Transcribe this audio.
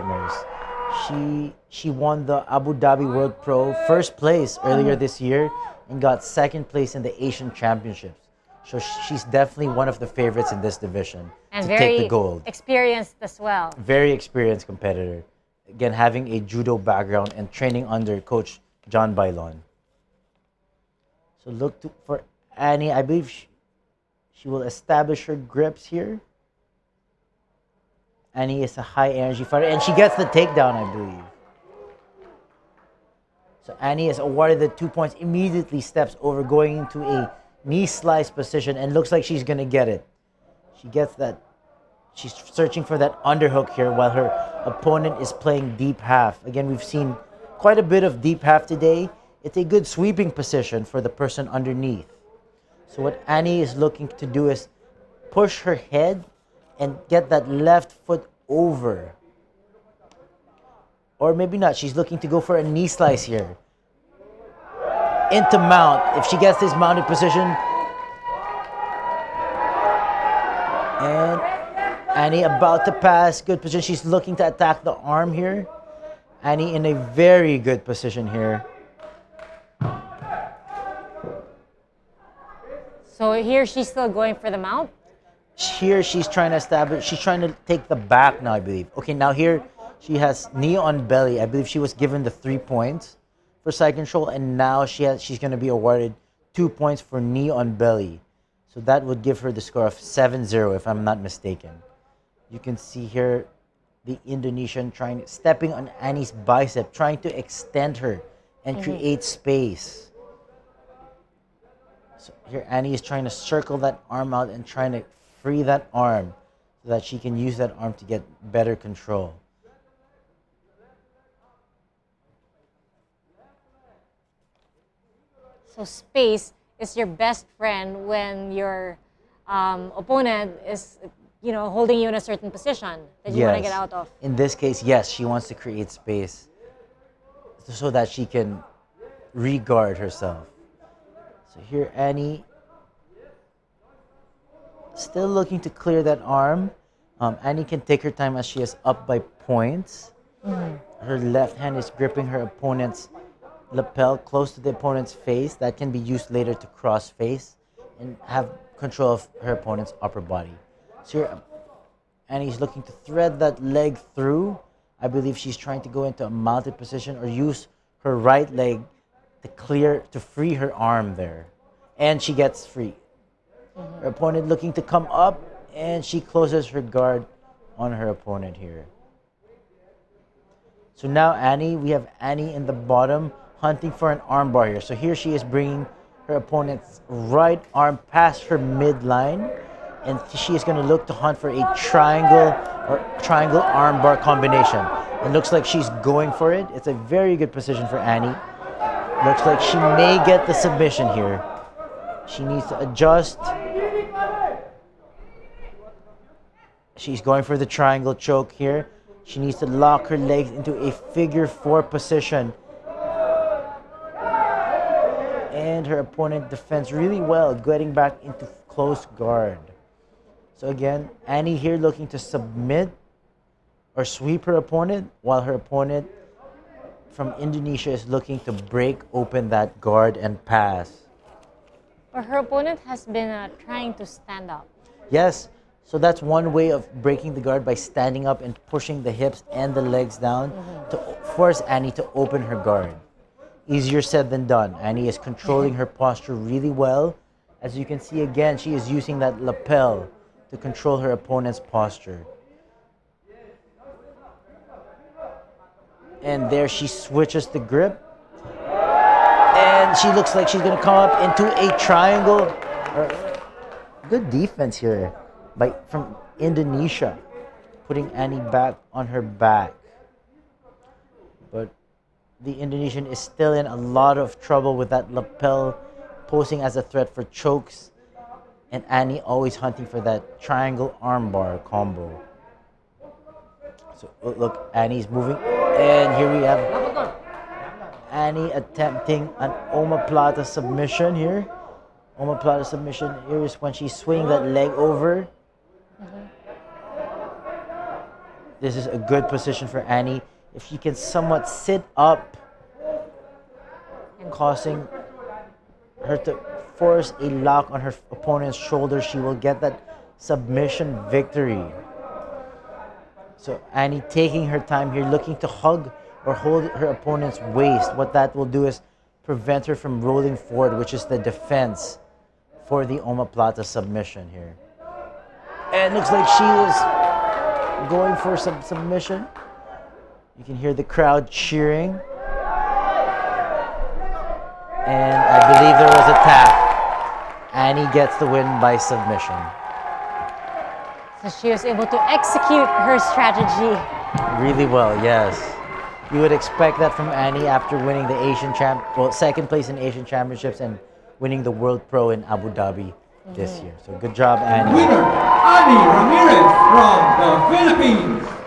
partners. She won the Abu Dhabi World Pro first place earlier this year and got second place in the Asian Championships. So she's definitely one of the favorites in this division And to take the gold. experienced as well. Very experienced competitor. Again, having a judo background and training under Coach John Bailon. So look for Annie. I believe she will establish her grips here. Annie is a high energy fighter, and she gets the takedown, I believe. So Annie is awarded the 2 points, immediately steps over, going into a knee slice position, and looks like she's going to get it. She gets that. She's searching for that underhook here while her opponent is playing deep half. Again, we've seen quite a bit of deep half today. It's a good sweeping position for the person underneath. So what Annie is looking to do is push her head and get that left foot over. Or maybe not. She's looking to go for a knee slice here. Into mount. If she gets this mounted position. And Annie about to pass. Good position. She's looking to attack the arm here. Annie in a very good position here. So here she's still going for the mount? Here she's trying to establish, she's trying to take the back now, I believe. Okay, now here she has knee on belly. I believe she was given the 3 points for side control, and now she's going to be awarded 2 points for knee on belly. So that would give her the score of 7-0 if I'm not mistaken. You can see here the Indonesian stepping on Annie's bicep, trying to extend her and create space. So here Annie is trying to circle that arm out and trying to free that arm so that she can use that arm to get better control. So space is your best friend when your opponent is, holding you in a certain position that you want to get out of. In this case, yes, she wants to create space so that she can re-guard herself. So here Annie still looking to clear that arm. Annie can take her time as she is up by points. Her left hand is gripping her opponent's lapel close to the opponent's face. That can be used later to cross face and have control of her opponent's upper body. So here Annie's looking to thread that leg through. I believe she's trying to go into a mounted position or use her right leg to free her arm there. And she gets free. Her opponent looking to come up, and she closes her guard on her opponent here. So now we have Annie in the bottom hunting for an armbar here. So here she is bringing her opponent's right arm past her midline, and she is going to look to hunt for a triangle armbar combination. It looks like she's going for it. It's a very good position for Annie. Looks like she may get the submission here. She needs to adjust. She's going for the triangle choke here. She needs to lock her legs into a figure 4 position. And her opponent defends really well, getting back into close guard. So again, Annie here looking to submit or sweep her opponent, while her opponent from Indonesia is looking to break open that guard and pass. Or her opponent has been trying to stand up. Yes, so that's one way of breaking the guard, by standing up and pushing the hips and the legs down to force Annie to open her guard. Easier said than done. Annie is controlling her posture really well. As you can see again, she is using that lapel to control her opponent's posture. And there she switches the grip. And she looks like she's going to come up into a triangle. Good defense here from Indonesia, putting Annie back on her back. But the Indonesian is still in a lot of trouble with that lapel, posing as a threat for chokes. And Annie always hunting for that triangle armbar combo. So look, Annie's moving. And here we have Annie attempting an omoplata submission here. Omoplata submission here is when she's swinging that leg over. this is a good position for Annie. If she can somewhat sit up, causing her to force a lock on her opponent's shoulder, she will get that submission victory. So Annie taking her time here, looking to hug or hold her opponent's waist. What that will do is prevent her from rolling forward, which is the defense for the omoplata submission here. And looks like she is going for some submission. You can hear the crowd cheering. And I believe there was a tap. Annie gets the win by submission. So she was able to execute her strategy. Really well, yes. You would expect that from Annie after winning the second place in Asian Championships and winning the World Pro in Abu Dhabi this year. So good job, Annie. Winner, Annie Ramirez from the Philippines.